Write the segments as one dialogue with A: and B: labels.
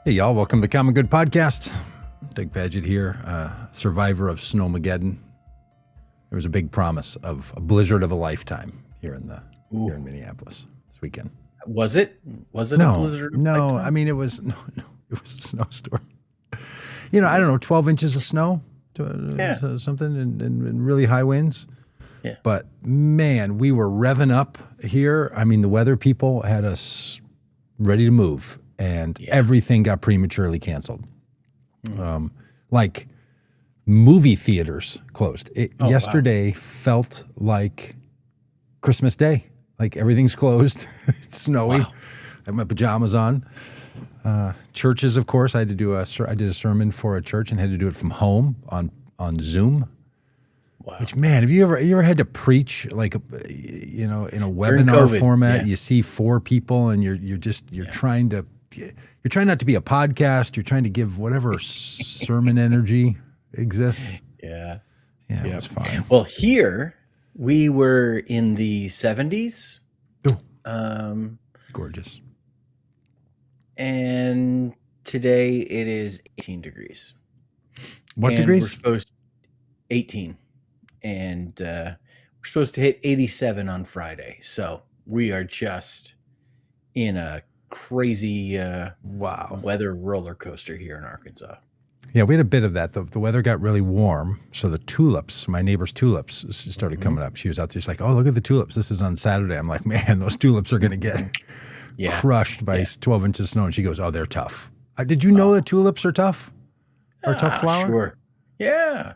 A: Hey, y'all. Welcome to the Common Good Podcast. Doug Pagitt here, survivor of Snowmageddon. There was a big promise of a blizzard of a lifetime here in Minneapolis this weekend.
B: Was it? Was it a blizzard of a lifetime?
A: No. I mean, it was a snowstorm. You know, I don't know, 12 inches of snow, something, and really high winds.
B: Yeah.
A: But man, we were revving up here. I mean, the weather people had us ready to move, and everything got prematurely canceled. Like movie theaters closed. Yesterday felt like Christmas Day. Like everything's closed. It's snowy. Wow. I have my pajamas on. Churches, of course. I did a sermon for a church and had to do it from home on Zoom. Wow. Which, man, have you ever had to preach like in a webinar format? Yeah. You see four people and you're trying not to be a podcast. You're trying to give whatever sermon energy exists.
B: Yeah.
A: Yeah, it was fine.
B: Well, here we were in the 70s.
A: Gorgeous.
B: And today it is 18 degrees.
A: What degrees?
B: We're supposed 18. And we're supposed to hit 87 on Friday. So we are just in a crazy weather roller coaster here in Arkansas.
A: Yeah, we had a bit of that. The weather got really warm, so the tulips, my neighbor's tulips, started coming up. She was out there, she's like, "Oh, look at the tulips. This is on Saturday." I'm like, "Man, those tulips are going to get crushed by 12 inches of snow." And she goes, "Oh, they're tough." Did you know that tulips are tough? Or a tough flower?
B: Sure. Yeah.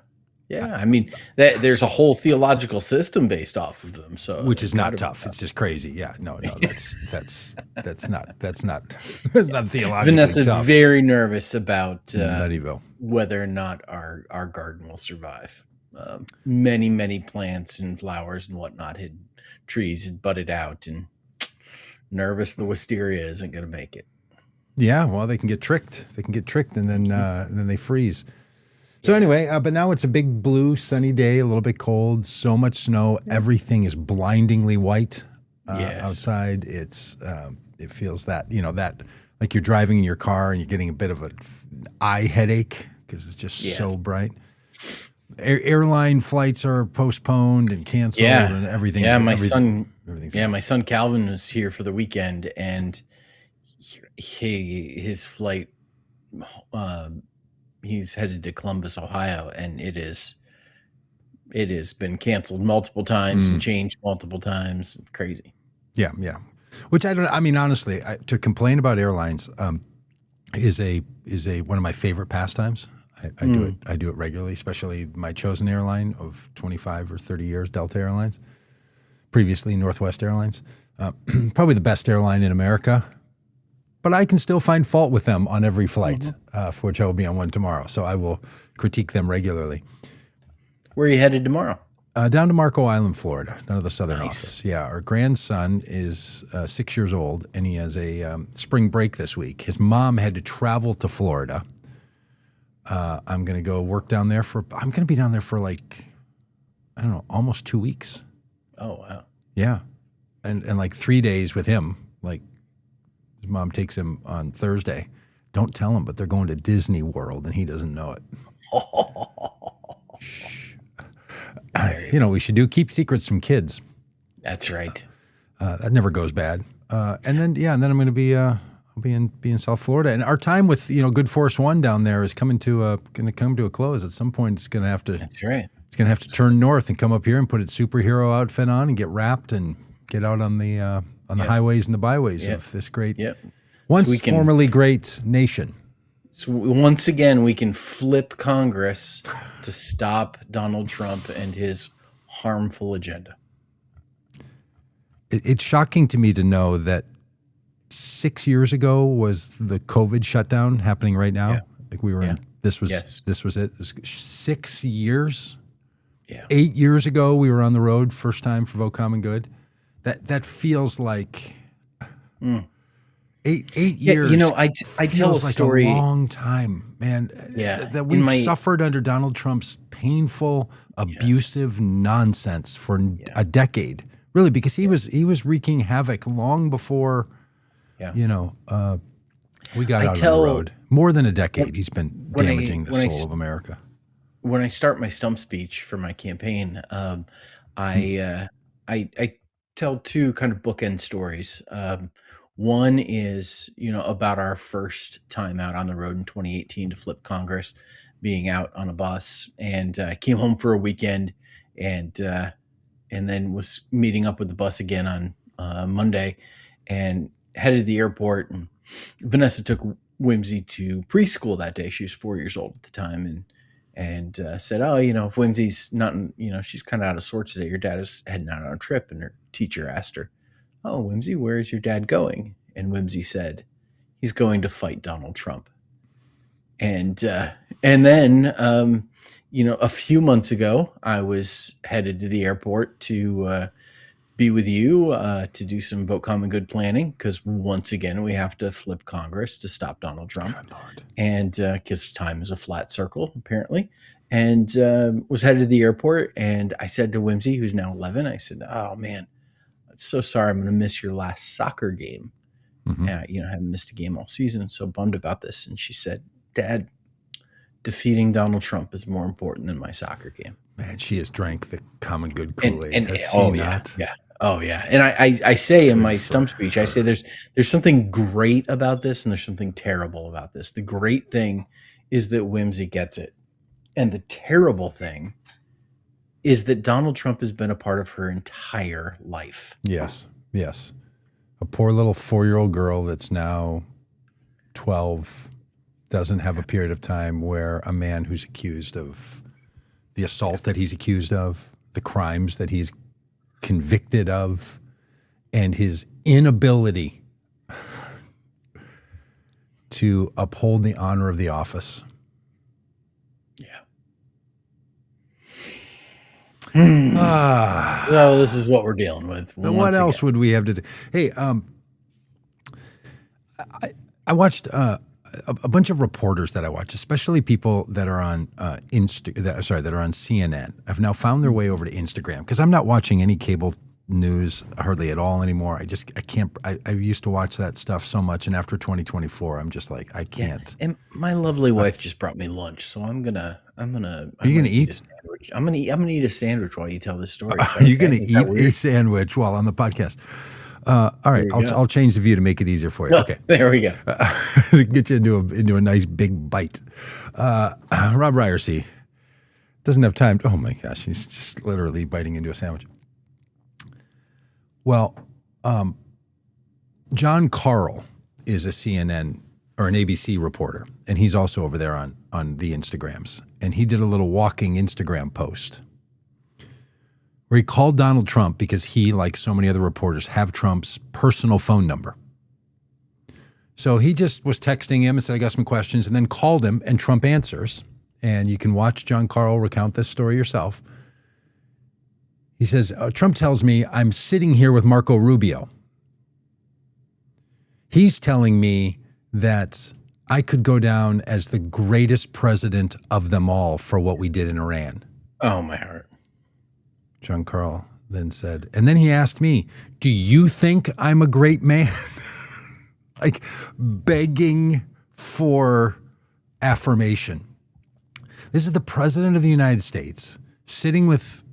B: I mean, there's a whole theological system based off of them. So,
A: which is not tough. It's just crazy. Yeah, no, that's not theologically
B: Vanessa's
A: tough.
B: very nervous about
A: Nuttyville.
B: Whether or not our garden will survive. Many plants and flowers and whatnot trees had budded out, and nervous the wisteria isn't going to make it.
A: Yeah, well, they can get tricked. And then they freeze. So anyway, but now it's a big blue sunny day, a little bit cold, so much snow. Everything is blindingly white outside. It feels that like you're driving in your car and you're getting a bit of an eye headache because it's just so bright. Airline flights are postponed and canceled and everything.
B: Yeah, my son Calvin was here for the weekend, and his flight. He's headed to Columbus, Ohio, and it has been canceled multiple times and changed multiple times. Crazy.
A: Yeah. Which honestly, to complain about airlines is one of my favorite pastimes. I do it regularly, especially my chosen airline of 25 or 30 years, Delta Airlines, previously Northwest Airlines. Probably the best airline in America. But I can still find fault with them on every flight, for which I will be on one tomorrow. So I will critique them regularly.
B: Where are you headed tomorrow?
A: Down to Marco Island, Florida, down to the southern office. Yeah, our grandson is 6 years old, and he has a spring break this week. His mom had to travel to Florida. I'm going to go work down there I'm going to be down there for almost 2 weeks.
B: Oh, wow.
A: Yeah. And like 3 days with him, like, his mom takes him on Thursday. Don't tell him, but they're going to Disney World, and he doesn't know it. Shh. We should keep secrets from kids.
B: That's right.
A: That never goes bad. And then I'm going to be I'll be in South Florida, and our time with Good Force One down there is going to come to a close at some point. It's going to have to.
B: That's right.
A: It's going to have to turn north and come up here and put its superhero outfit on and get wrapped and get out on the highways and the byways of this great, formerly great nation.
B: So once again, we can flip Congress to stop Donald Trump and his harmful agenda.
A: It's shocking to me to know that 6 years ago was the COVID shutdown happening right now. Yeah. Like we were in, this was it. This was 6 years. Yeah. 8 years ago, we were on the road, first time for Vote Common Good. That feels like 8 years.
B: I tell a story.
A: Like a long time, man.
B: Yeah,
A: that we've suffered under Donald Trump's painful, abusive nonsense for a decade, really, because he was wreaking havoc long before. Yeah. We got out on the road. More than a decade, he's been
B: When I-
A: damaging the
B: when I
A: soul
B: s-
A: of America.
B: when I start my stump speech for my campaign, I tell two kind of bookend stories. One is about our first time out on the road in 2018 to flip Congress, being out on a bus, and came home for a weekend, and then was meeting up with the bus again on Monday, and headed to the airport. And Vanessa took Whimsy to preschool that day. She was 4 years old at the time, and said, "Oh, if Whimsy's not, she's kind of out of sorts today. Your dad is heading out on a trip." And her teacher asked her, "Oh, Whimsy, where is your dad going?" And Whimsy said, "He's going to fight Donald Trump." And then a few months ago, I was headed to the airport to be with you to do some vote common good planning, because once again we have to flip Congress to stop Donald Trump.
A: Good Lord.
B: And because time is a flat circle, apparently. And was headed to the airport, and I said to Whimsy, who's now 11, I said, "Oh man, I'm so sorry, I'm going to miss your last soccer game.
A: Mhm.
B: I haven't missed a game all season, so bummed about this." And she said, "Dad, defeating Donald Trump is more important than my soccer game."
A: Man, she has drank the common good Kool-Aid.
B: And
A: Has she
B: oh yeah,
A: not?
B: yeah, oh yeah. And I say in my stump speech, I say there's something great about this, and there's something terrible about this. The great thing is that Whimsy gets it, and the terrible thing is that Donald Trump has been a part of her entire life.
A: Yes, yes. A poor little 4-year-old girl that's now 12 doesn't have a period of time where a man who's accused of the assault that he's accused of, the crimes that he's convicted of, and his inability to uphold the honor of the office.
B: Yeah. So this is what we're dealing with.
A: What else would we have to do? Hey, I watched a bunch of reporters that I watch, especially people that are on that are on CNN. I've now found their way over to Instagram because I'm not watching any cable news hardly at all anymore. I can't. I used to watch that stuff so much, and after 2024, I'm just like I can't.
B: Yeah. And my lovely wife just brought me lunch, so I'm gonna
A: Are you gonna eat
B: a sandwich. I'm gonna eat a sandwich while you tell this story.
A: Are you gonna eat a sandwich while on the podcast? All right, I'll change the view to make it easier for you. Okay,
B: there we go.
A: Get you into a nice big bite. Robb Ryerse doesn't have time. Oh my gosh, he's just literally biting into a sandwich. Well, John Carl is a CNN or an ABC reporter, and he's also over there on the Instagrams. And he did a little walking Instagram post where he called Donald Trump because he, like so many other reporters, have Trump's personal phone number. So he just was texting him and said, "I got some questions," and then called him, and Trump answers. And you can watch John Carl recount this story yourself. He says, "Trump tells me I'm sitting here with Marco Rubio. He's telling me that I could go down as the greatest president of them all for what we did in Iran."
B: Oh, my heart.
A: John Carl then said, and then he asked me, "Do you think I'm a great man?" Like begging for affirmation. This is the president of the United States sitting with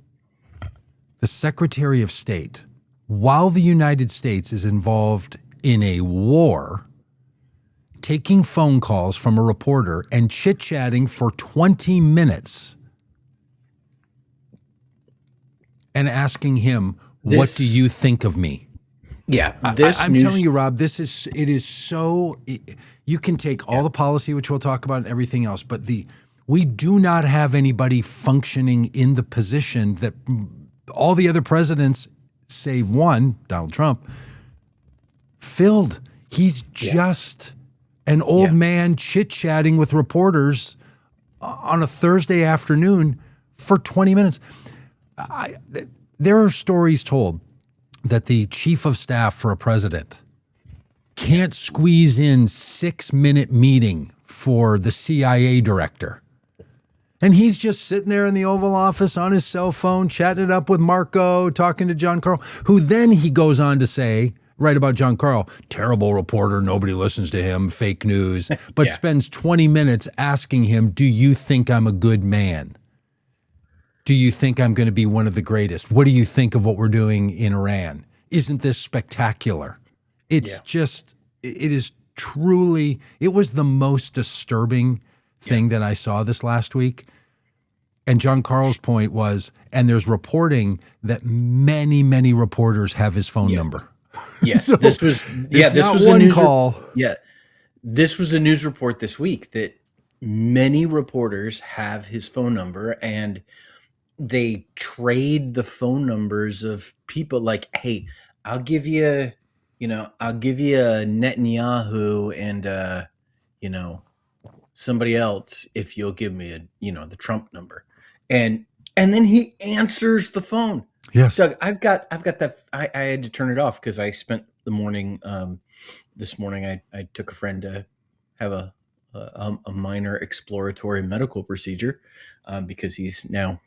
A: the Secretary of State while the United States is involved in a war, taking phone calls from a reporter and chit-chatting for 20 minutes and asking him, "What do you think of me?"
B: Yeah,
A: I'm telling you, Rob, you can take all the policy, which we'll talk about, and everything else, but we do not have anybody functioning in the position that all the other presidents, save one, Donald Trump, filled. He's just an old man chit-chatting with reporters on a Thursday afternoon for 20 minutes. There are stories told that the chief of staff for a president can't squeeze in 6-minute meeting for the CIA director. And he's just sitting there in the Oval Office on his cell phone, chatting it up with Marco, talking to John Carl, who then he goes on to say, write about John Carl, terrible reporter, nobody listens to him, fake news, but
B: Yeah.
A: spends 20 minutes asking him, do you think I'm a good man? Do you think I'm going to be one of the greatest? What do you think of what we're doing in Iran? Isn't this spectacular? It's just, it is truly, it was the most disturbing thing that I saw this last week. And John Carl's point was, and there's reporting that many, many reporters have his phone number.
B: Yes,
A: So
B: this was
A: this was
B: a
A: one
B: news
A: call.
B: this was a news report this week that many reporters have his phone number, and they trade the phone numbers of people. Like, hey, I'll give you a Netanyahu and somebody else if you'll give me the Trump number, and then he answers the phone.
A: Yes,
B: Doug, I've got that. I had to turn it off because I spent the morning. This morning, I took a friend to have a minor exploratory medical procedure because he's now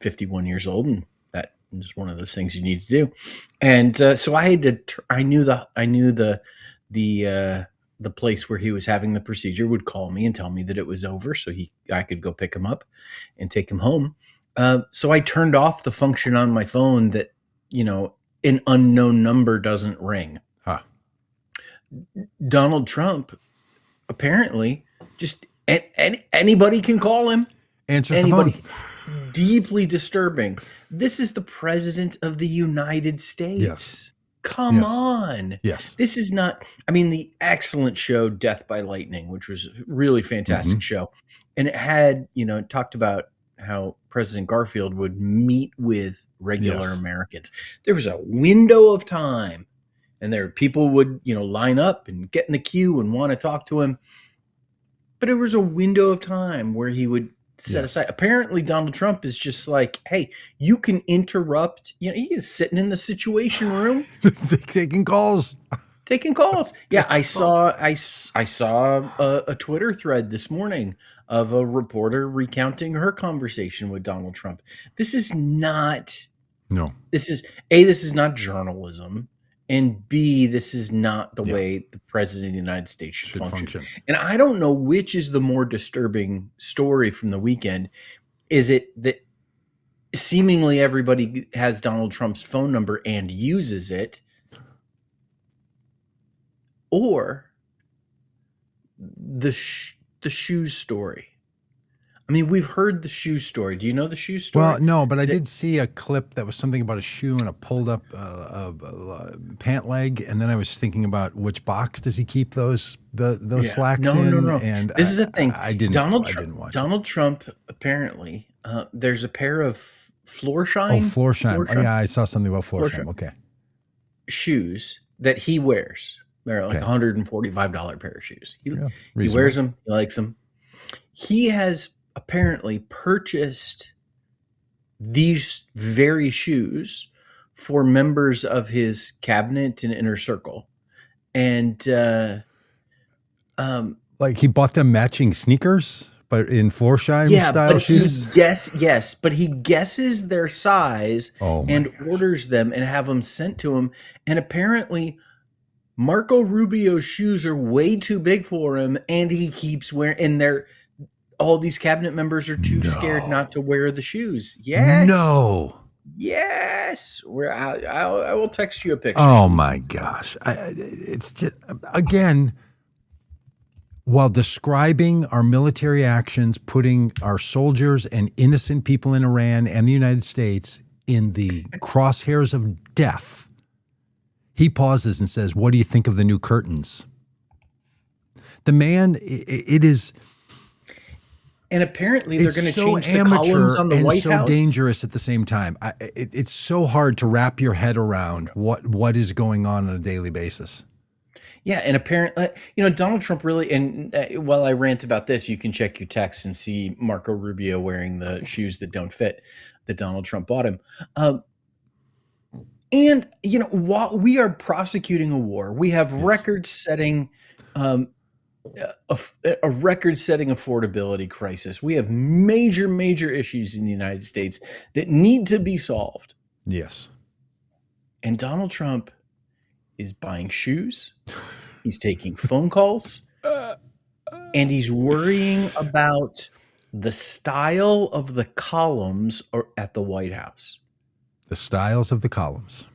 B: 51 years old, and that is one of those things you need to do. And so I had to. I knew the place where he was having the procedure would call me and tell me that it was over, so I could go pick him up and take him home. So I turned off the function on my phone that an unknown number doesn't ring.
A: Huh.
B: Donald Trump apparently just anybody can call him.
A: Answer the phone.
B: Deeply disturbing. This is the president of the United States.
A: Yes.
B: Come on.
A: Yes.
B: This is not, the excellent show Death by Lightning, which was a really fantastic show. And it had, talked about how President Garfield would meet with regular Americans. There was a window of time, and people would, line up and get in the queue and want to talk to him. But it was a window of time where he would set aside. Apparently, Donald Trump is just like, hey, you can interrupt. He is sitting in the Situation Room,
A: taking calls.
B: Yeah, I saw a Twitter thread this morning of a reporter recounting her conversation with Donald Trump. This is not.
A: No.
B: This is not journalism. And B, this is not the way the president of the United States should function. And I don't know which is the more disturbing story from the weekend. Is it that seemingly everybody has Donald Trump's phone number and uses it, or the shoes story? We've heard the shoe story. Do you know the shoe story?
A: Well, no, but I did see a clip that was something about a shoe and a pulled up pant leg, and then I was thinking about which box does he keep those slacks in?
B: No.
A: And
B: this is the thing.
A: I didn't watch
B: Donald Trump apparently there's a pair of Floorshine.
A: Oh, Floorshine. Yeah, I saw something about Floorshine. Okay.
B: Shoes that he wears. They're like $145 pair of shoes. He wears them. He likes them. He has apparently purchased these very shoes for members of his cabinet and inner circle. And
A: like he bought them matching sneakers, but in Floorshine style shoes?
B: But he guesses their size and orders them and have them sent to him. And apparently Marco Rubio's shoes are way too big for him, and he keeps wearing, and all these cabinet members are too scared not to wear the shoes. Yes.
A: No.
B: Yes. I will text you a picture.
A: Oh my gosh. It's just, again, while describing our military actions, putting our soldiers and innocent people in Iran and the United States in the crosshairs of death, he pauses and says, "What do you think of the new curtains?" The man, it is...
B: And apparently they're going to change the
A: amateur
B: columns on the
A: and
B: White
A: so
B: House.
A: dangerous at the same time. It's so hard to wrap your head around what is going on a daily basis.
B: Yeah, and apparently, Donald Trump really, and while I rant about this, you can check your texts and see Marco Rubio wearing the shoes that don't fit that Donald Trump bought him. And, while we are prosecuting a war, we have record-setting a record-setting affordability crisis. We have major, major issues in the United States that need to be solved.
A: Yes.
B: And Donald Trump is buying shoes. He's taking phone calls. And he's worrying about the style of the columns at the White House.
A: The styles of the columns.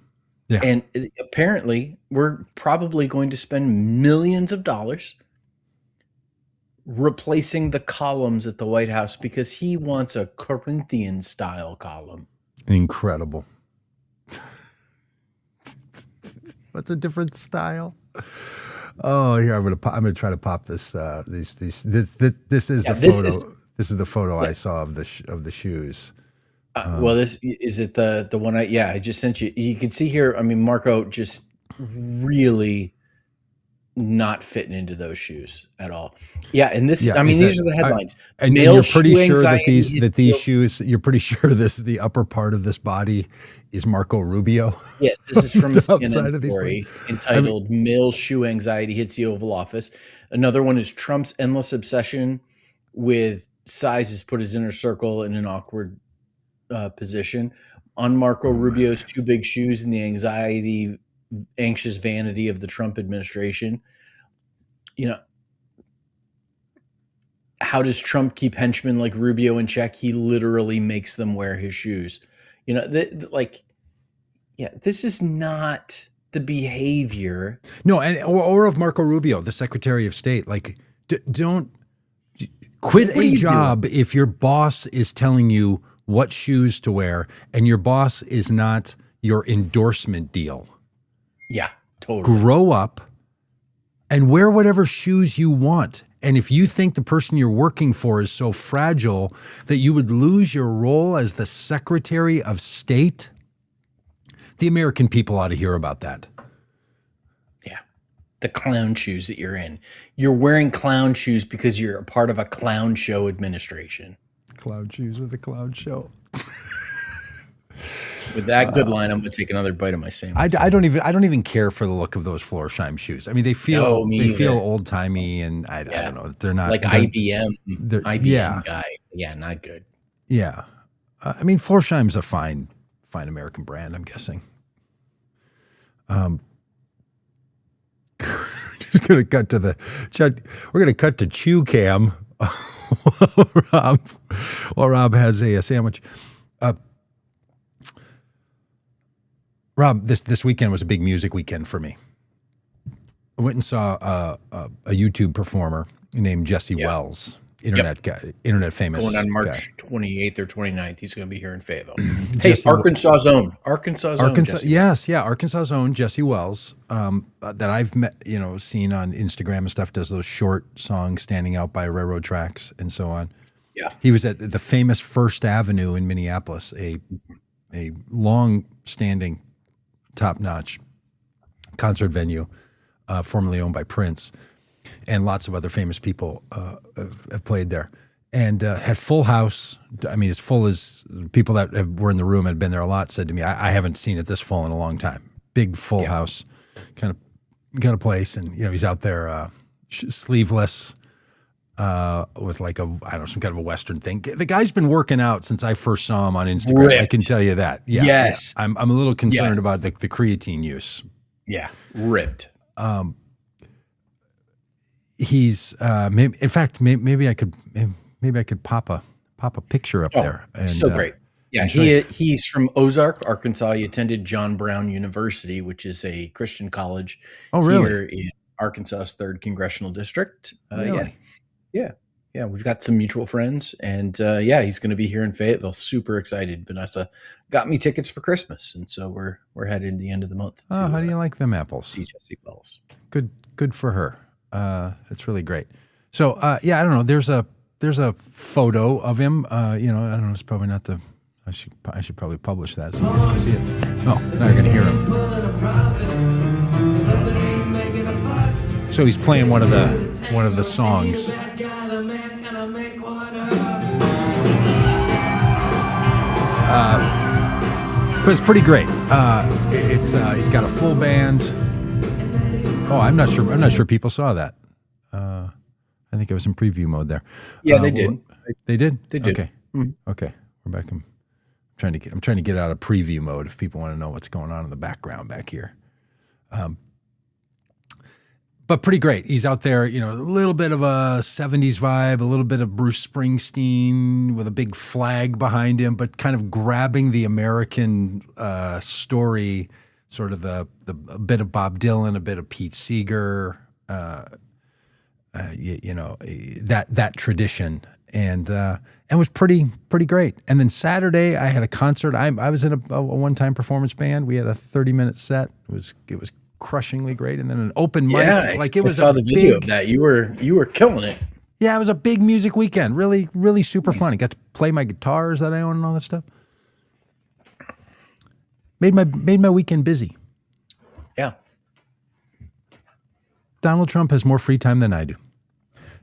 A: Yeah.
B: And apparently, we're probably going to spend millions of dollars replacing the columns at the White House because he wants a Corinthian style column.
A: Incredible. What's a different style? Oh, here I'm gonna try to pop this. This is the photo. This is the photo I saw of the shoes.
B: Well, this is it. The one I just sent you. You can see here. I mean, Marco just really not fitting into those shoes at all. Yeah, and this. I mean, these are the headlines.
A: And you're pretty sure that these shoes. You're pretty sure the upper part of this body is Marco Rubio.
B: Yes, this is from a CNN story entitled "Male Shoe Anxiety Hits the Oval Office." Another one is Trump's endless obsession with sizes put his inner circle in an awkward position. On Marco Rubio's too big shoes and the anxious vanity of the Trump administration. You know, how does Trump keep henchmen like Rubio in check? He literally makes them wear his shoes. You know, this is not the behavior.
A: No, or of Marco Rubio, the Secretary of State. Like, don't quit a job if your boss is telling you what shoes to wear and your boss is not your endorsement deal.
B: Yeah, totally.
A: Grow up and wear whatever shoes you want. And if you think the person you're working for is so fragile that you would lose your role as the Secretary of State, the American people ought to hear about that.
B: Yeah. The clown shoes that you're in. You're wearing clown shoes because you're a part of a clown show administration.
A: Clown shoes with a clown show.
B: With that good line, I'm going to take another bite of my sandwich.
A: I don't even care for the look of those Florsheim shoes. I mean, they feel old timey, and I don't know. They're not
B: like IBM guy. Yeah, not good.
A: Yeah, I mean, Florsheim's a fine American brand, I'm guessing. Just gonna cut to we're gonna cut to Chew Cam. While Rob has a sandwich. Rob, this weekend was a big music weekend for me. I went and saw a YouTube performer named Jesse Wells, internet guy, internet famous.
B: Going on March 28th or 29th. He's going to be here in Fayetteville. Hey, Arkansas Zone.
A: Arkansas Zone, Jesse Wells, that I've met, seen on Instagram and stuff, does those short songs standing out by railroad tracks and so on.
B: Yeah.
A: He was at the famous First Avenue in Minneapolis, a long-standing, top-notch concert venue, formerly owned by Prince, and lots of other famous people have played there, and had full house. I mean, as full as people that were in the room had been there a lot said to me, I haven't seen it this full in a long time. Big full house kind of place, and he's out there sleeveless with like some kind of a Western thing. The guy's been working out since I first saw him on Instagram. Ripped. I can tell you that. Yeah,
B: yes.
A: Yeah. I'm a little concerned about the creatine use.
B: Yeah, ripped.
A: He's maybe I could pop a picture up there. And,
B: so great. Yeah, he's from Ozark, Arkansas. He attended John Brown University, which is a Christian college here in Arkansas's 3rd Congressional District.
A: Really?
B: Yeah. We've got some mutual friends, and he's going to be here in Fayetteville. Super excited. Vanessa got me tickets for Christmas, and so we're headed the end of the month.
A: How do you like them apples?
B: See Jesse Wells.
A: Good for her. That's really great. So I don't know. There's a photo of him. I don't know. It's probably not the. I should probably publish that so you guys can see it. Oh, now you're gonna hear him. So he's playing one of the songs. But it's pretty great. He's got a full band. Oh, I'm not sure people saw that. I think it was in preview mode there.
B: Yeah, they did.
A: They did?
B: They did.
A: Okay. Mm-hmm. Okay. We're back. I'm trying to get out of preview mode if people want to know what's going on in the background back here. but pretty great. He's out there, a little bit of a 70s vibe, a little bit of Bruce Springsteen with a big flag behind him, but kind of grabbing the American story, sort of a bit of Bob Dylan, a bit of Pete Seeger, that tradition, and was pretty great. And then Saturday I had a concert. I was in a one-time performance band. We had a 30-minute set. It was crushingly great. And then an open mic.
B: I saw the video of that. You were killing it.
A: Yeah, it was a big music weekend. Really, really super fun. I got to play my guitars that I own and all that stuff. Made my weekend busy.
B: Yeah.
A: Donald Trump has more free time than I do.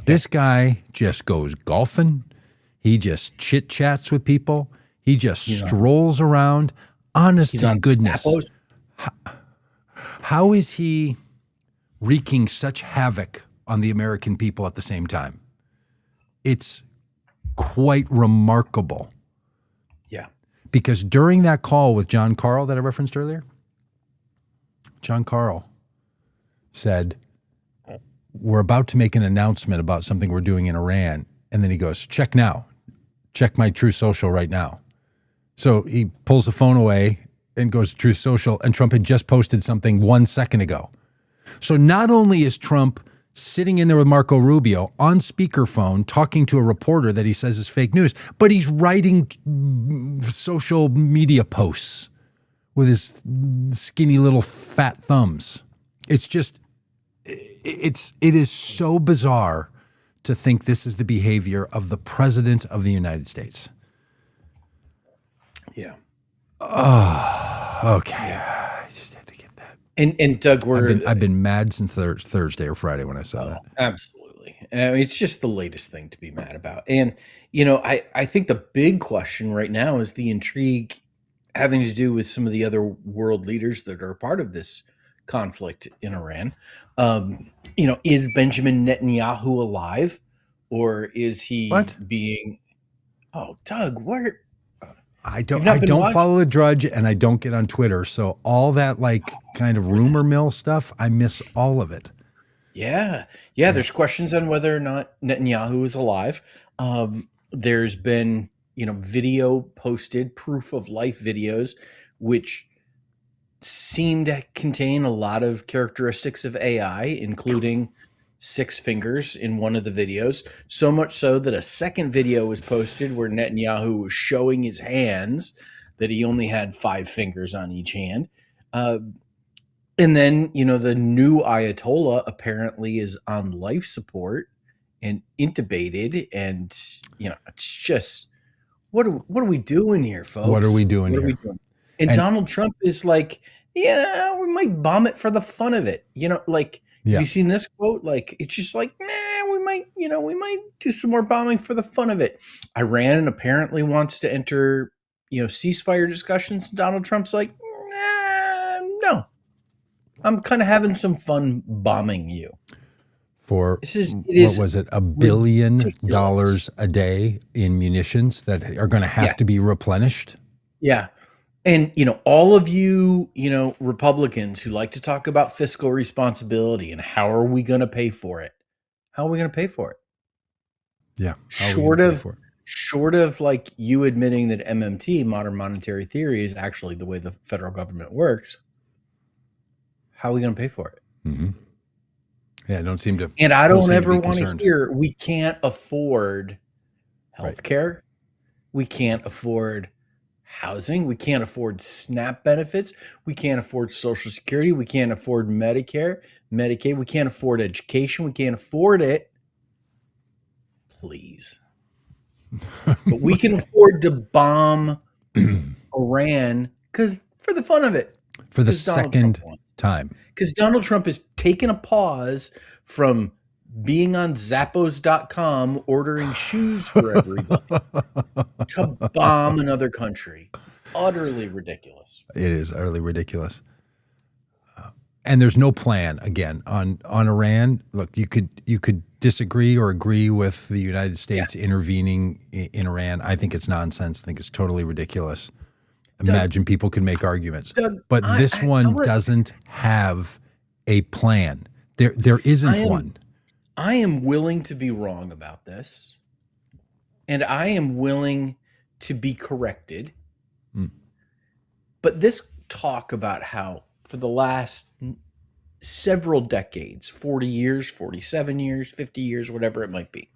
A: This guy just goes golfing. He just chit chats with people. He just strolls around. Honest to goodness. How is he wreaking such havoc on the American people at the same time? It's quite remarkable.
B: Yeah.
A: Because during that call with John Carl that I referenced earlier, John Carl said, we're about to make an announcement about something we're doing in Iran. And then he goes, check now. Check my Truth Social right now. So he pulls the phone away and goes to Truth Social, and Trump had just posted something 1 second ago. So not only is Trump sitting in there with Marco Rubio on speakerphone talking to a reporter that he says is fake news, but he's writing social media posts with his skinny little fat thumbs. It's just, it is so bizarre to think this is the behavior of the president of the United States.
B: Yeah.
A: Oh, okay. I just had to get that.
B: And Doug,
A: I've been mad since Thursday or Friday when I saw that.
B: Absolutely. It's just the latest thing to be mad about. And, I think the big question right now is the intrigue having to do with some of the other world leaders that are a part of this conflict in Iran. Is Benjamin Netanyahu alive, or is he being? Oh, Doug, where?
A: I don't follow the Drudge, and I don't get on Twitter, so all that kind of rumor mill stuff, I miss all of it.
B: Yeah. There's questions on whether or not Netanyahu is alive. There's been video posted, proof of life videos, which seem to contain a lot of characteristics of AI, including 6 fingers in one of the videos. So much so that a second video was posted where Netanyahu was showing his hands, that he only had 5 fingers on each hand. And then, the new Ayatollah apparently is on life support and intubated. And, it's just, what are we doing here, folks?
A: What are we doing here?
B: And Donald Trump is like, we might bomb it for the fun of it. Have you seen this quote? It's just we might do some more bombing for the fun of it. Iran apparently wants to enter, ceasefire discussions. Donald Trump's like, no, I'm kind of having some fun bombing you.
A: For $1 billion a day in munitions that are going to have to be replenished?
B: Yeah. And, all of you, Republicans who like to talk about fiscal responsibility and how are we going to pay for it? How are we going to pay for it?
A: Yeah.
B: Short of you admitting that MMT, modern monetary theory, is actually the way the federal government works. How are we going to pay for it?
A: Mm-hmm. Yeah, don't seem to.
B: And I don't ever want to hear we can't afford healthcare. Right. We can't afford housing. We can't afford SNAP benefits. We can't afford Social Security. We can't afford Medicare, Medicaid. We can't afford education. We can't afford it. Please. But we can afford to bomb Iran for the fun of it.
A: For the second time.
B: Because Donald Trump has taken a pause from being on Zappos.com ordering shoes for everybody to bomb another country. Utterly ridiculous.
A: It is utterly ridiculous. And there's no plan, again, on Iran. Look, you could disagree or agree with the United States intervening in Iran. I think it's nonsense. I think it's totally ridiculous. Imagine people can make arguments. But this one doesn't have a plan. There isn't one.
B: I am willing to be wrong about this, and I am willing to be corrected. But this talk about how for the last several decades, 40 years, 47 years, 50 years, whatever it might be,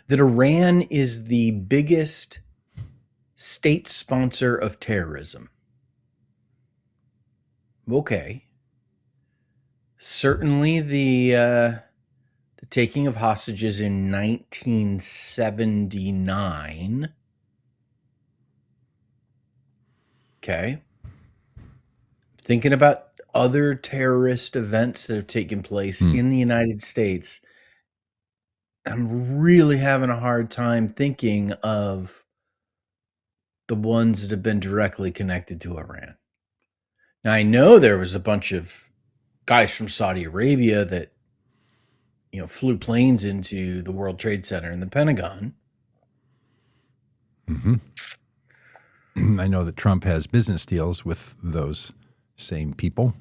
B: that Iran is the biggest state sponsor of terrorism. Okay. Certainly the taking of hostages in 1979. Okay. Thinking about other terrorist events that have taken place in the United States, I'm really having a hard time thinking of the ones that have been directly connected to Iran. Now, I know there was a bunch of guys from Saudi Arabia that, flew planes into the World Trade Center and the Pentagon.
A: I know that Trump has business deals with those same people.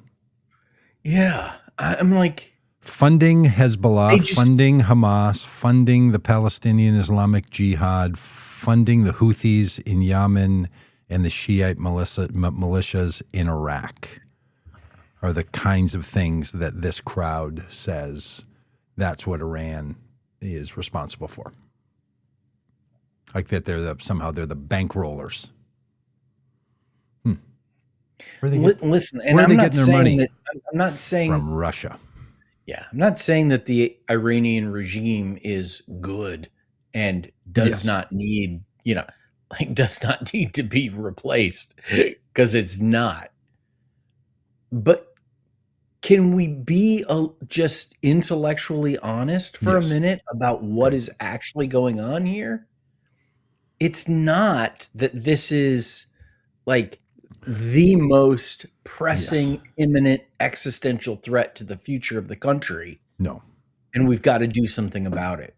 B: Yeah. I'm like,
A: funding Hezbollah, funding Hamas, funding the Palestinian Islamic Jihad, funding the Houthis in Yemen, and the Shiite militias in Iraq are the kinds of things that this crowd says that's what Iran is responsible for. Like that somehow they're the bankrollers.
B: Listen, and I'm not saying that I'm not saying
A: from Russia.
B: Yeah, I'm not saying that the Iranian regime is good and does not need, does not need to be replaced, because it's not. But can we be just intellectually honest for a minute about what is actually going on here? It's not that this is like the most pressing, imminent, existential threat to the future of the country.
A: No.
B: And we've got to do something about it.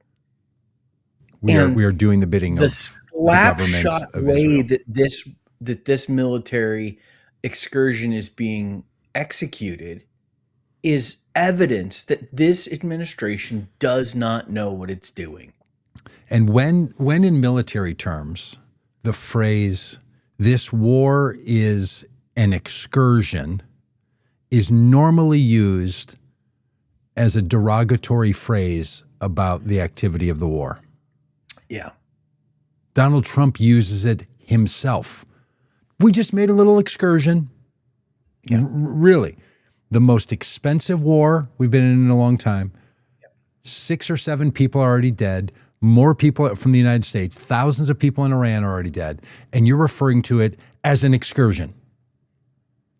A: We are doing the bidding of the government of
B: way
A: Israel.
B: that this military excursion is being executed is evidence that this administration does not know what it's doing.
A: And when in military terms, the phrase "this war is an excursion" is normally used as a derogatory phrase about the activity of the war.
B: Yeah.
A: Donald Trump uses it himself. We just made a little excursion.
B: Yeah.
A: Really. The most expensive war we've been in a long time. 6 or 7 people are already dead. More people from the United States, thousands of people in Iran are already dead. And you're referring to it as an excursion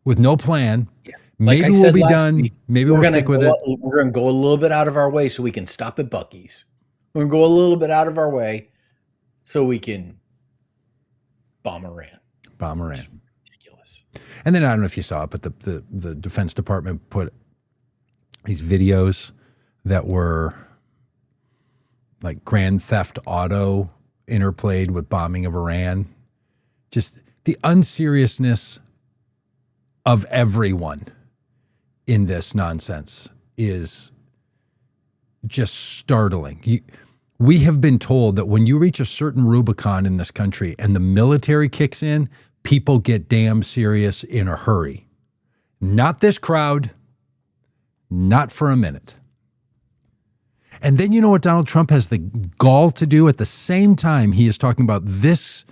A: with no plan. Yeah. Maybe we'll be done. Maybe we'll stick with it.
B: We're going to go a little bit out of our way so we can stop at Buc-ee's. We're going to go a little bit out of our way so we can bomb Iran. It's ridiculous.
A: And then I don't know if you saw it, but the Defense Department put these videos that were like Grand Theft Auto interplayed with bombing of Iran. Just the unseriousness of everyone in this nonsense is just startling. We have been told that when you reach a certain Rubicon in this country and the military kicks in, people get damn serious in a hurry. Not this crowd, not for a minute. And then you know what Donald Trump has the gall to do at the same time he is talking about this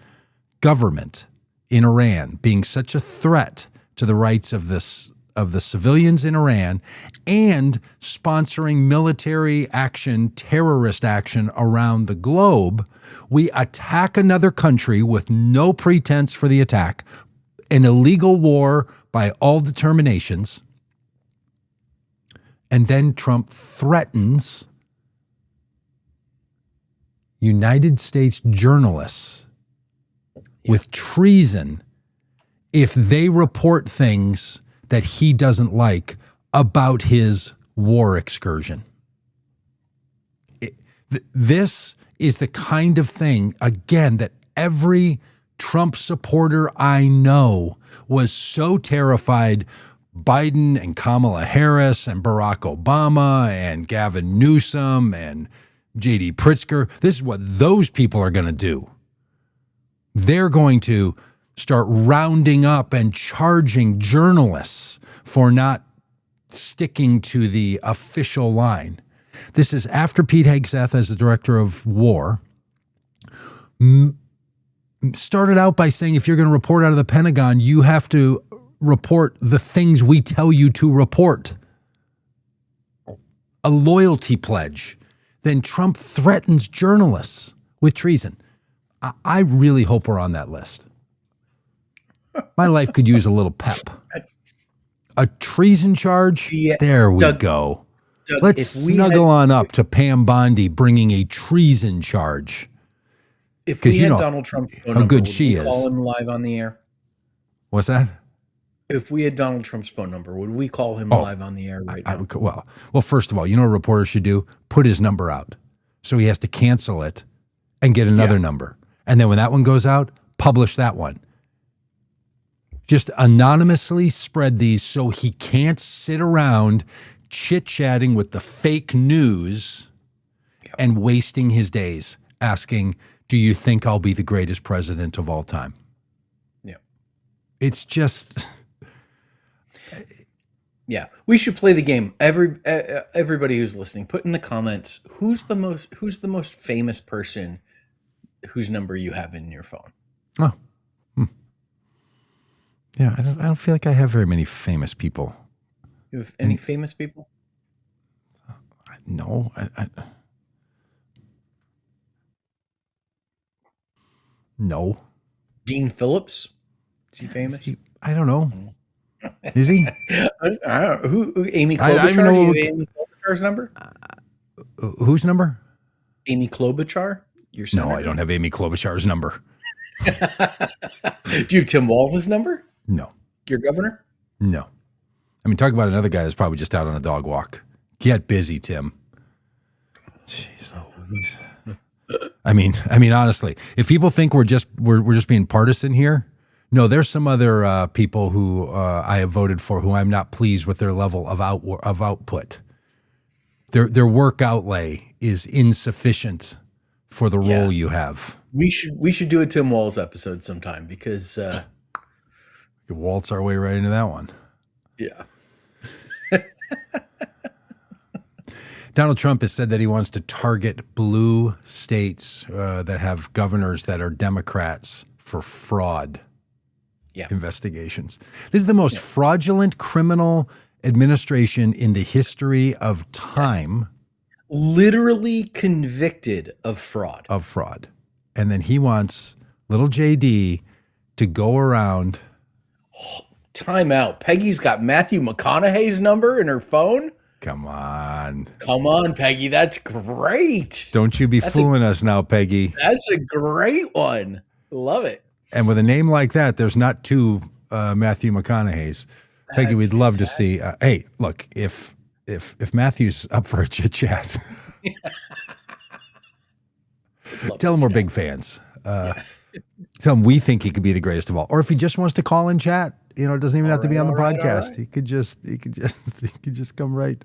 A: government in Iran being such a threat to the rights of the civilians in Iran and sponsoring military action, terrorist action around the globe. We attack another country with no pretense for the attack, an illegal war by all determinations. And then Trump threatens United States journalists with treason if they report things that he doesn't like about his war excursion. This is the kind of thing, again, that every Trump supporter I know was so terrified Biden and Kamala Harris and Barack Obama and Gavin Newsom and J.D. Pritzker. This is what those people are going to do. They're going to start rounding up and charging journalists for not sticking to the official line. This is after Pete Hegseth, as the director of war, started out by saying, if you're going to report out of the Pentagon, you have to report the things we tell you to report. A loyalty pledge. Then Trump threatens journalists with treason. I really hope we're on that list. My life could use a little pep. A treason charge?
B: Yeah,
A: there we
B: Doug,
A: go.
B: Doug,
A: Let's snuggle on up to Pam Bondi bringing a treason charge.
B: If we had
A: know
B: Donald Trump's phone
A: how
B: number,
A: good she
B: would we
A: is.
B: call him live on the air?
A: What's that?
B: If we had Donald Trump's phone number, would we call him live on the air right now?
A: Well, first of all, you know what a reporter should do? Put his number out. So he has to cancel it and get another number. And then when that one goes out, publish that one. Just anonymously spread these so he can't sit around chit-chatting with the fake news and wasting his days asking, do you think I'll be the greatest president of all time?
B: Yeah.
A: It's just...
B: Yeah, we should play the game. Everybody who's listening, put in the comments who's the most famous person whose number you have in your phone.
A: Oh, yeah. I don't feel like I have very many famous people.
B: You have any famous people?
A: No. No.
B: Dean Phillips? Is he famous?
A: I don't know. Is he?
B: I don't know. Who Amy
A: I don't even
B: Klobuchar?
A: know
B: Do you have Amy Klobuchar's number?
A: Whose number?
B: Amy Klobuchar? Your
A: No, I don't have Amy Klobuchar's number.
B: Do you have Tim Walz's number?
A: No.
B: Your governor?
A: No. I mean, talk about another guy that's probably just out on a dog walk. Get busy, Tim. Jeez Louise. I mean, honestly, if people think we're just being partisan here, no, there's some other people who I have voted for who I'm not pleased with their level of output. Their work outlay is insufficient for the role you have.
B: We should do a Tim Walz episode sometime because
A: we could waltz our way right into that one.
B: Yeah.
A: Donald Trump has said that he wants to target blue states that have governors that are Democrats for fraud investigations. This is the most fraudulent criminal administration in the history of time.
B: Yes. Literally convicted of fraud.
A: And then he wants little JD to go around.
B: Time out. Peggy's got Matthew McConaughey's number in her phone?
A: Come on,
B: Peggy. That's great.
A: Don't you be fooling us now, Peggy.
B: That's a great one. Love it.
A: And with a name like that, there's not two Matthew McConaughey's. Peggy, we'd love to see. Hey, look, if Matthew's up for a chit chat, tell him we're big fans. Tell him we think he could be the greatest of all. Or if he just wants to call and chat, it doesn't even have to be on the podcast. Right. He could just come right.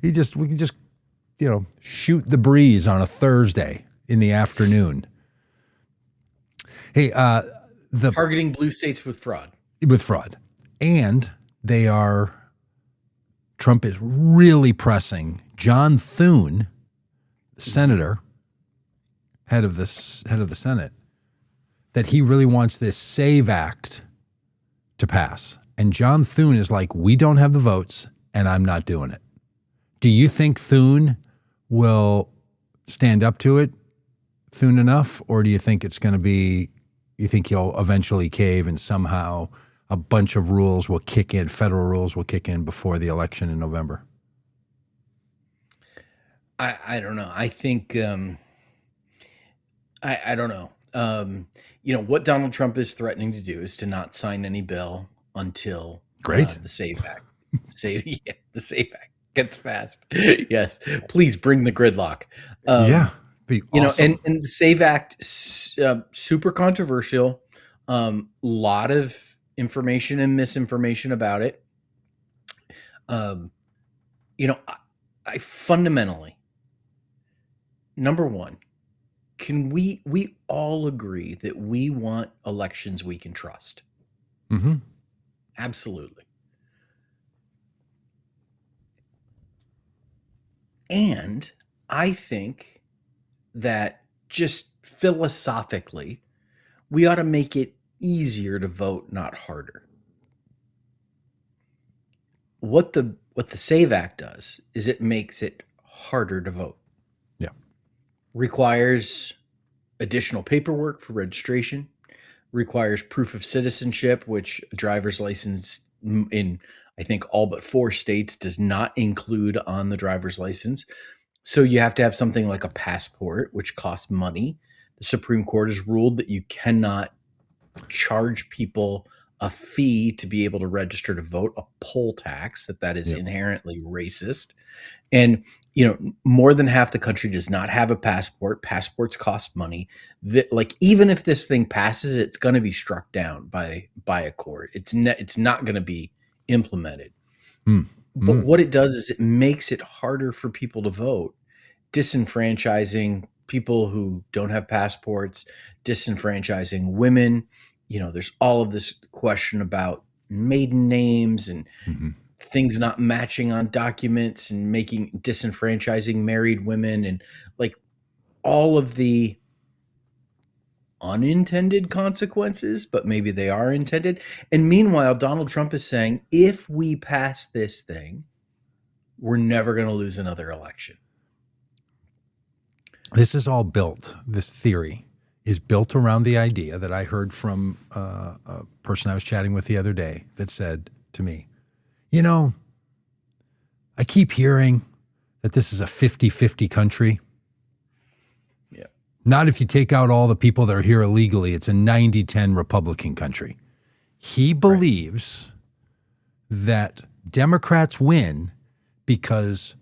A: We could just shoot the breeze on a Thursday in the afternoon. Hey,
B: targeting blue states with fraud.
A: And Trump is really pressing John Thune, senator, head of the Senate, that he really wants this SAVE Act to pass. And John Thune is like, we don't have the votes and I'm not doing it. Do you think Thune will stand up to it soon enough? Or do you think you think he'll eventually cave and somehow a bunch of rules will kick in, federal rules will kick in before the election in November?
B: I don't know. I think, I don't know. What Donald Trump is threatening to do is to not sign any bill until the SAVE Act. The SAVE Act gets passed. Yes, please bring the gridlock.
A: Be awesome.
B: And the SAVE Act, super controversial. Lot of information and misinformation about it. You know, I fundamentally, number one, can we all agree that we want elections we can trust?
A: Mm-hmm.
B: Absolutely. And I think that just philosophically, we ought to make it easier to vote, not harder. What the SAVE Act does is it makes it harder to vote.
A: Yeah.
B: Requires additional paperwork for registration, requires proof of citizenship, which a driver's license in I think all but 4 states does not include on the driver's license. So you have to have something like a passport, which costs money. The Supreme Court has ruled that you cannot charge people a fee to be able to register to vote, a poll tax, that is inherently racist. And more than half the country does not have a passport. Passports cost money. That, like, even if this thing passes, it's going to be struck down by a court. It's not going to be implemented. But what it does is it makes it harder for people to vote, disenfranchising people who don't have passports, disenfranchising women. There's all of this question about maiden names and things not matching on documents and disenfranchising married women, and like all of the unintended consequences, but maybe they are intended. And meanwhile, Donald Trump is saying, if we pass this thing, we're never going to lose another election.
A: This is all built, this theory is built around the idea that I heard from a person I was chatting with the other day that said to me, I keep hearing that this is a 50-50 country.
B: Yeah.
A: Not if you take out all the people that are here illegally. It's a 90-10 Republican country. He believes that Democrats win because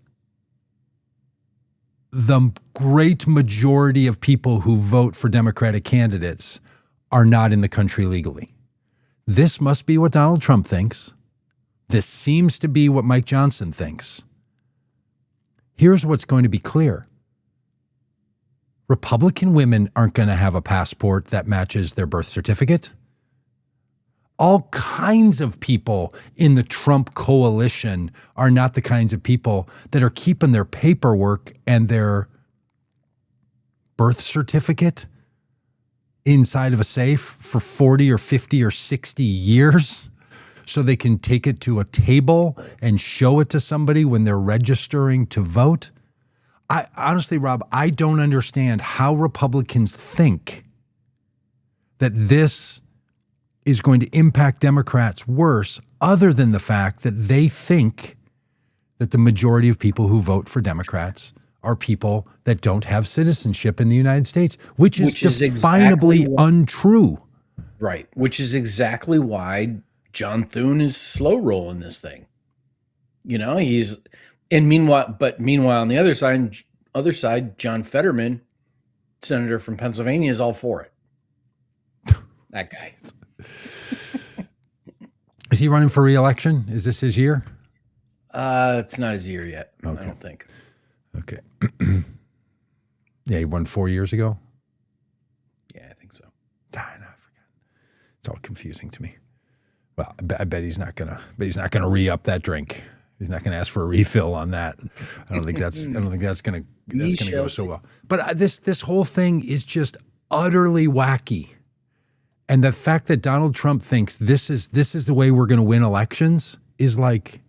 A: the great majority of people who vote for Democratic candidates are not in the country legally. This must be what Donald Trump thinks. This seems to be what Mike Johnson thinks. Here's what's going to be clear. Republican women aren't going to have a passport that matches their birth certificate. All kinds of people in the Trump coalition are not the kinds of people that are keeping their paperwork and their birth certificate inside of a safe for 40 or 50 or 60 years so they can take it to a table and show it to somebody when they're registering to vote. I honestly, Rob, I don't understand how Republicans think that this is going to impact Democrats worse, other than the fact that they think that the majority of people who vote for Democrats are people that don't have citizenship in the United States, which is definably untrue.
B: Right. Which is exactly why John Thune is slow rolling this thing. Meanwhile on the other side, John Fetterman, senator from Pennsylvania, is all for it. That guy.
A: Is he running for re-election? Is this his year?
B: It's not his year yet. Okay. I don't think.
A: Okay. Yeah, he won 4 years ago.
B: Yeah, I think so.
A: I forgot. It's all confusing to me. Well, I bet he's not gonna. But he's not gonna re-up that drink. He's not gonna ask for a refill on that. I don't think that's gonna go so well. But this whole thing is just utterly wacky. And the fact that Donald Trump thinks this is the way we're going to win elections is like,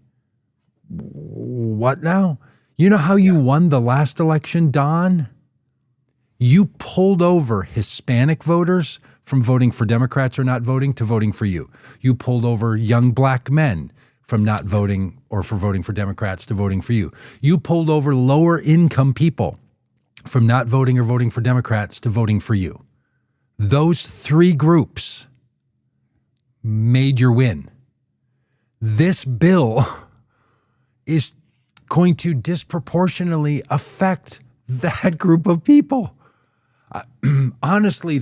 A: what now? You know how you won the last election, Don? You pulled over Hispanic voters from voting for Democrats or not voting to voting for you. You pulled over young black men from not voting or for voting for Democrats to voting for you. You pulled over lower income people from not voting or voting for Democrats to voting for you. Those 3 groups made your win. This bill is going to disproportionately affect that group of people. Honestly,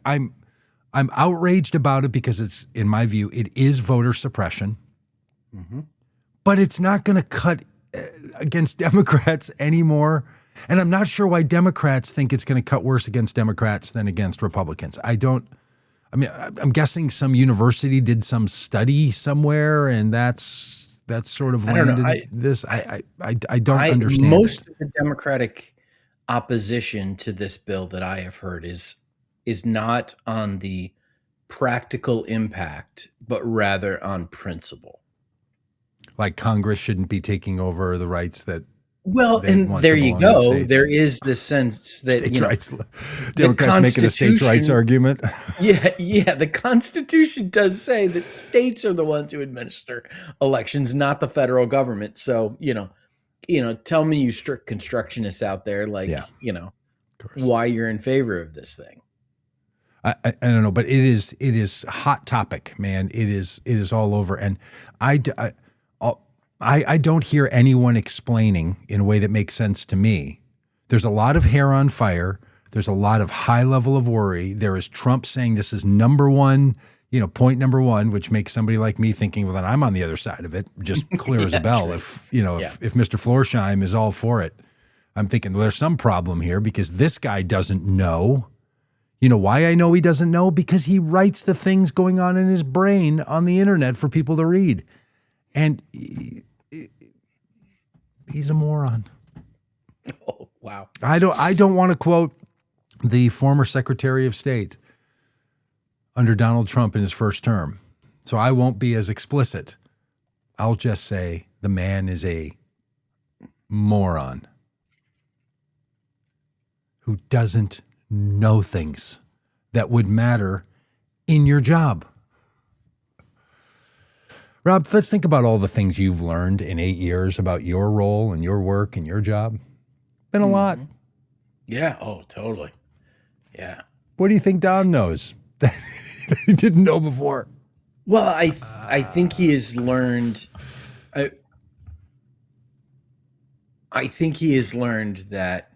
A: I'm outraged about it because it's, in my view, it is voter suppression. Mm-hmm. but it's not going to cut against Democrats anymore. And I'm not sure why Democrats think it's going to cut worse against Democrats than against Republicans. I'm guessing some university did some study somewhere, and that's sort of landed this. I don't understand.
B: Most of the Democratic opposition to this bill that I have heard is not on the practical impact, but rather on principle.
A: Like Congress shouldn't be taking over the rights that.
B: Well, and there you go. There is this sense that
A: states rights. Democrats making a states' rights argument.
B: Yeah. The Constitution does say that states are the ones who administer elections, not the federal government. So tell me, you strict constructionists out there, why you're in favor of this thing.
A: I don't know, but it is a hot topic, man. It is all over, and I don't hear anyone explaining in a way that makes sense to me. There's a lot of hair on fire. There's a lot of high level of worry. There is Trump saying this is number one, point number one, which makes somebody like me thinking, well, then I'm on the other side of it, just clear as a bell. Right. If Mr. Florsheim is all for it, I'm thinking, well, there's some problem here because this guy doesn't know. You know why I know he doesn't know? Because he writes the things going on in his brain on the internet for people to read. And he's a moron.
B: Oh, wow.
A: I don't want to quote the former Secretary of State under Donald Trump in his first term, so I won't be as explicit. I'll just say the man is a moron who doesn't know things that would matter in your job. Rob, let's think about all the things you've learned in 8 years about your role and your work and your job. Been a lot.
B: Yeah. Oh, totally. Yeah.
A: What do you think Don knows that he didn't know before?
B: Well, I think he has learned. I think he has learned that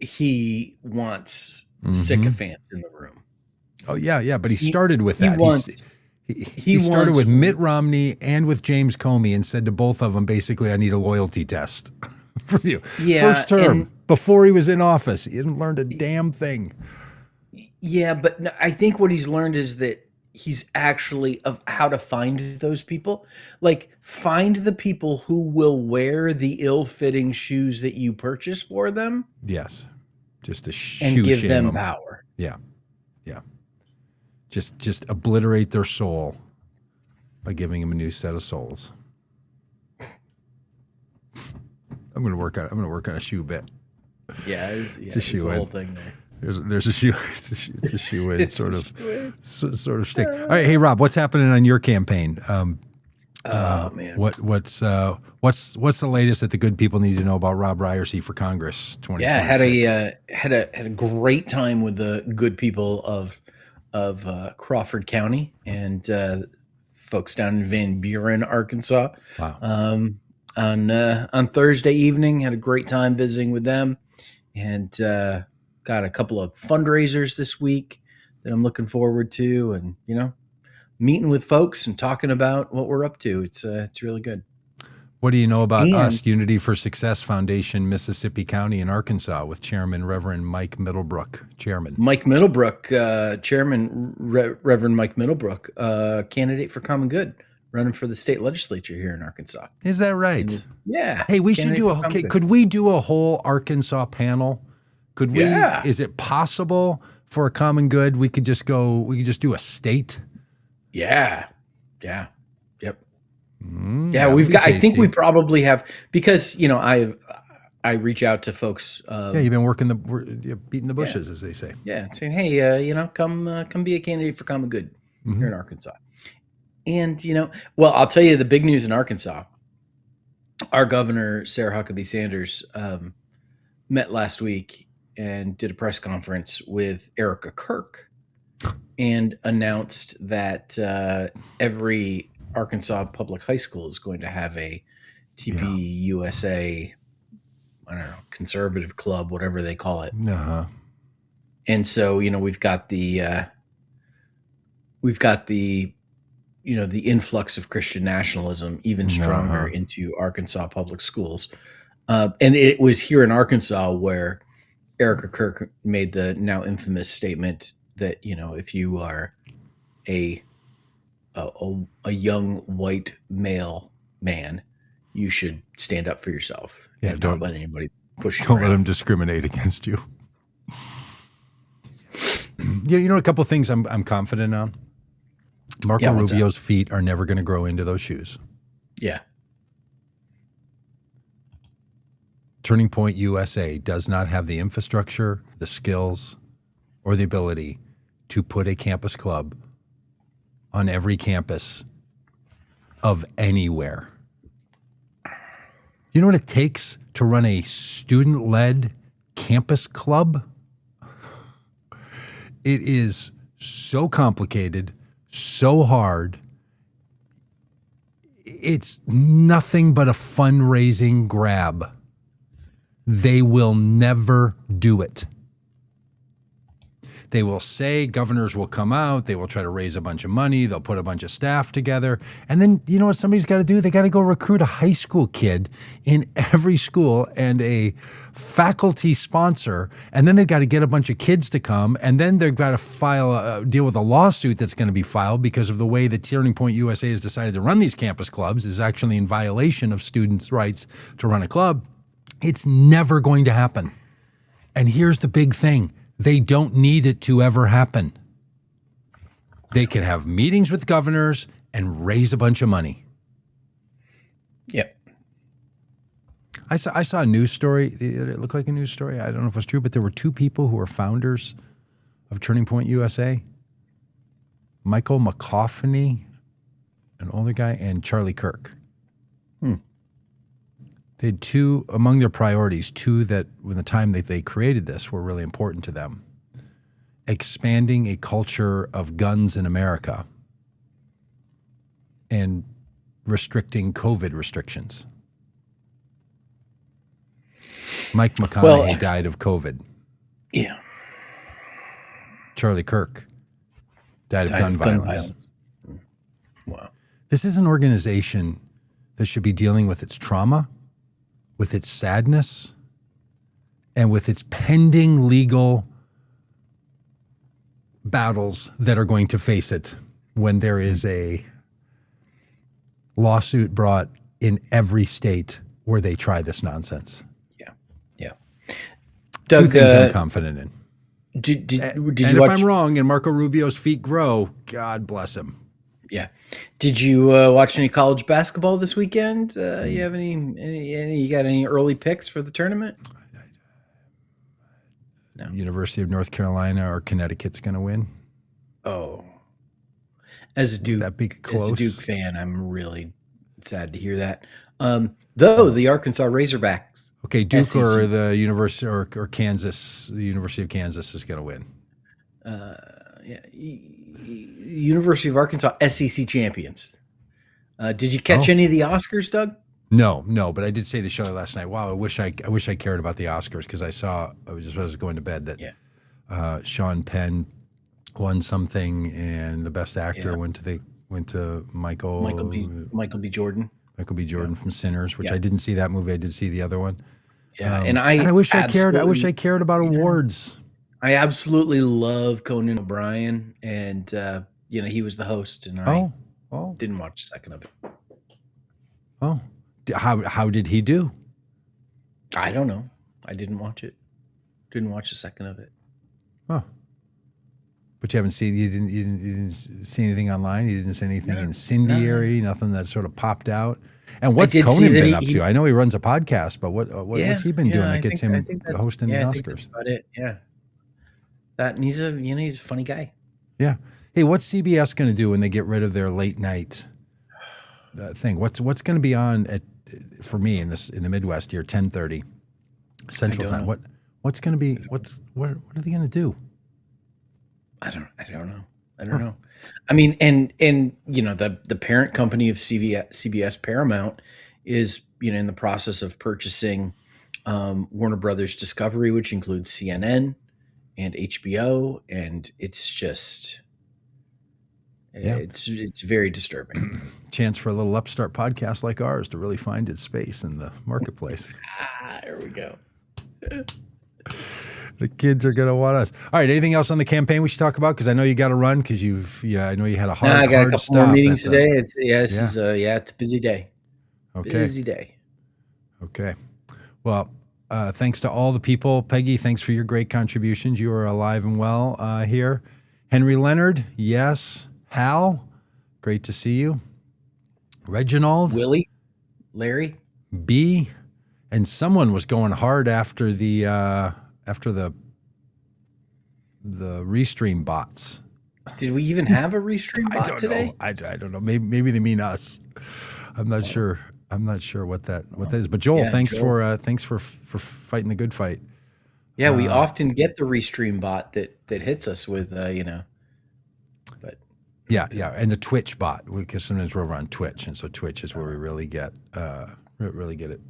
B: he wants sycophants in the room.
A: Oh yeah. But he started with that. He started
B: wants,
A: with Mitt Romney and with James Comey and said to both of them, basically, I need a loyalty test from you.
B: Yeah,
A: first term, before he was in office. He hadn't learned a damn thing.
B: Yeah, but I think what he's learned is that he's actually of how to find those people. Like, find the people who will wear the ill-fitting shoes that you purchase for them.
A: Yes. Just to
B: and give them power.
A: Yeah. Just obliterate their soul by giving them a new set of souls. I'm going to work on a shoe bit.
B: Yeah,
A: it's a shoe.
B: The whole thing there.
A: There's a shoe. It's a shoe in sort of shtick. All right, hey Rob, what's happening on your campaign?
B: Man,
A: what's the latest that the good people need to know about Robb Ryerse for Congress 2026?
B: Yeah, had a great time with the good people of Crawford County and folks down in Van Buren, Arkansas.
A: Wow.
B: On Thursday evening, had a great time visiting with them, and got a couple of fundraisers this week that I'm looking forward to, and meeting with folks and talking about what we're up to. It's really good.
A: What do you know about us, Unity for Success Foundation, Mississippi County in Arkansas, with Chairman Reverend Mike Middlebrook, Chairman?
B: Mike Middlebrook, Chairman Reverend Mike Middlebrook, candidate for Common Good, running for the state legislature here in Arkansas.
A: Is that right?
B: Yeah.
A: Hey, we should do could we do a whole Arkansas panel? Could we?
B: Yeah.
A: Is it possible for a Common Good? We could just do a state.
B: Yeah. Yep. Yeah, we've got. I think we probably have, because I reach out to folks.
A: You've been beating the bushes, as they say.
B: Yeah, saying, hey, come be a candidate for Common Good here in Arkansas. And well, I'll tell you the big news in Arkansas. Our governor, Sarah Huckabee Sanders, met last week and did a press conference with Erica Kirk and announced that every Arkansas public high school is going to have a TPUSA, I don't know, conservative club, whatever they call it. And so, we've got the the influx of Christian nationalism even stronger into Arkansas public schools. And it was here in Arkansas where Erica Kirk made the now infamous statement that, if you are a young white male man, you should stand up for yourself and don't let anybody push you around.
A: Don't let them discriminate against you. A couple of things I'm confident on. Marco Rubio's feet are never going to grow into those shoes.
B: Yeah.
A: Turning Point USA does not have the infrastructure, the skills, or the ability to put a campus club on every campus of anywhere. You know what it takes to run a student-led campus club? It is so complicated, so hard. It's nothing but a fundraising grab. They will never do it. They will say governors will come out. They will try to raise a bunch of money. They'll put a bunch of staff together. And then you know what somebody's got to do? They got to go recruit a high school kid in every school and a faculty sponsor. And then they've got to get a bunch of kids to come. And then they've got to deal with a lawsuit that's going to be filed because of the way that Turning Point USA has decided to run these campus clubs is actually in violation of students' rights to run a club. It's never going to happen. And here's the big thing. They don't need it to ever happen. They can have meetings with governors and raise a bunch of money.
B: Yep.
A: I saw a news story. It looked like a news story. I don't know if it's true, but there were two people who were founders of Turning Point USA. Michael McCoffney, an older guy, and Charlie Kirk. They had two, among their priorities, two that when the time that they created this were really important to them. Expanding a culture of guns in America and restricting COVID restrictions. Mike McConaughey died of COVID.
B: Yeah.
A: Charlie Kirk died of gun violence.
B: Wow.
A: This is an organization that should be dealing with its trauma, with its sadness, and with its pending legal battles that are going to face it when there is a lawsuit brought in every state where they try this nonsense.
B: Yeah. Doug,
A: two things I'm confident in.
B: Did you
A: if
B: watch?
A: I'm wrong and Marco Rubio's feet grow, God bless him.
B: Yeah. Did you watch any college basketball this weekend? You have any? You got any early picks for the tournament?
A: No. University of North Carolina or Connecticut's going to win.
B: Oh, as a Duke,
A: that be close?
B: As a Duke fan, I'm really sad to hear that. Though the Arkansas Razorbacks.
A: Okay, Duke SEC. Or the University or Kansas. The University of Kansas is going to win.
B: Yeah. University of Arkansas SEC champions. Did you catch any of the Oscars, Doug?
A: No, but I did say to Shelley last night, wow, I wish I cared about the Oscars because I was going to bed that Sean Penn won something and the best actor went to Michael
B: B. Jordan.
A: Michael B. Jordan from Sinners, which I didn't see that movie. I did see the other one.
B: Yeah,
A: and I wish I cared. I wish I cared about awards.
B: I absolutely love Conan O'Brien, and he was the host, and I didn't watch a second of it.
A: Oh, how did he do?
B: I don't know. I didn't watch it. Didn't watch a second of it.
A: Oh, but you didn't see anything online. You didn't see anything incendiary. Nothing that sort of popped out. And what's Conan been up to? I know he runs a podcast, but what's he been doing that gets him hosting the Oscars? I think that's
B: about it. Yeah. That and he's a funny guy.
A: Yeah. Hey, what's CBS going to do when they get rid of their late night thing? What's going to be on for me in the Midwest here 10:30 Central Time?
B: Know.
A: What's going to be what are they going to do?
B: I don't know. I mean, and the parent company of CBS Paramount is in the process of purchasing Warner Brothers Discovery, which includes CNN and HBO, and it's just It's very disturbing.
A: Chance for a little upstart podcast like ours to really find its space in the marketplace.
B: There we go.
A: The kids are going to want us. All right. Anything else on the campaign we should talk about? Because I know you got to run because I know you had a hard
B: I got a couple more meetings today. It's a busy day.
A: Okay.
B: Busy day.
A: Okay. Well, thanks to all the people. Peggy, thanks for your great contributions. You are alive and well here. Henry Leonard, yes. Hal, great to see you. Reginald.
B: Willie. Larry.
A: B. And someone was going hard after the Restream bots.
B: Did we even have a Restream bot today?
A: I don't know. Maybe they mean us. I'm not sure. I'm not sure what that is. But Joel, thanks for fighting the good fight.
B: Yeah, we often get the Restream bot that hits us with but
A: yeah, and the Twitch bot, because sometimes we're over on Twitch, and so Twitch is where we really get it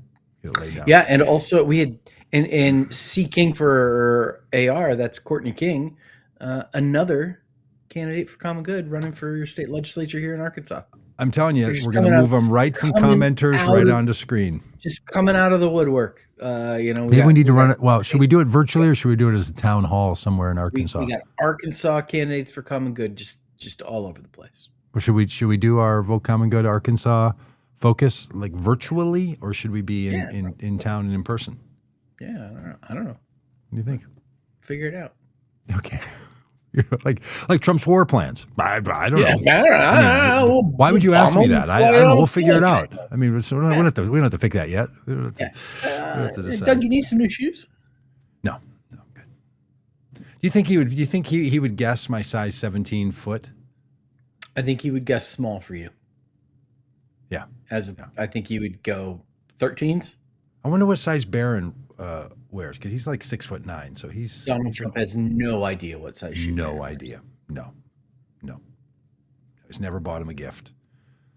A: laid down.
B: Yeah, and also we had and C King for AR, that's Courtney King, another candidate for Common Good running for your state legislature here in Arkansas.
A: I'm telling you, we're going to move them right from commenters right onto screen.
B: Just coming out of the woodwork.
A: Maybe we need to run it. Well, should we do it virtually or should we do it as a town hall somewhere in Arkansas?
B: We got Arkansas candidates for Common Good just all over the place.
A: Or should we do our Vote Common Good Arkansas focus like virtually, or should we be in town and in person?
B: Yeah, I don't know.
A: What do you think?
B: Figure it out.
A: Okay. like Trump's war plans. I don't know. Why would you ask me that? I don't know. We'll figure it out. I mean, we don't have to pick that yet. We don't have to decide.
B: Doug, you need some new shoes?
A: No, good. Do you think he would guess my size 17 foot?
B: I think he would guess small for you.
A: Yeah.
B: I think he would go 13s.
A: I wonder what size Barron wears, because he's like 6'9", so
B: Donald Trump has no idea what size shoe.
A: No idea. No. He's never bought him a gift.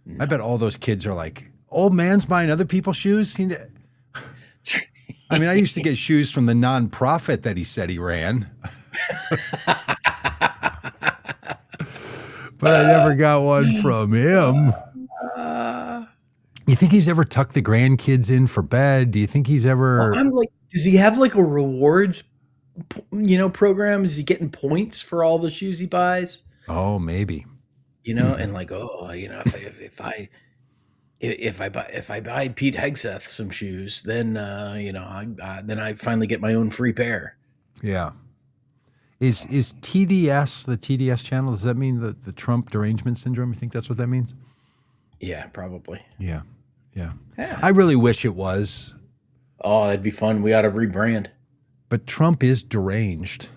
A: No. I bet all those kids are like, old man's buying other people's shoes. I mean, I used to get shoes from the nonprofit that he said he ran, but I never got one from him. You think he's ever tucked the grandkids in for bed? Do you think he's ever?
B: I'm like, does he have like a rewards, program? Is he getting points for all the shoes he buys?
A: Oh, maybe.
B: And like, if I buy Pete Hegseth some shoes, then then I finally get my own free pair.
A: Yeah. Is TDS the TDS channel? Does that mean the Trump derangement syndrome? You think that's what that means?
B: Yeah, probably.
A: Yeah. I really wish it was.
B: Oh, that'd be fun. We ought to rebrand.
A: But Trump is deranged.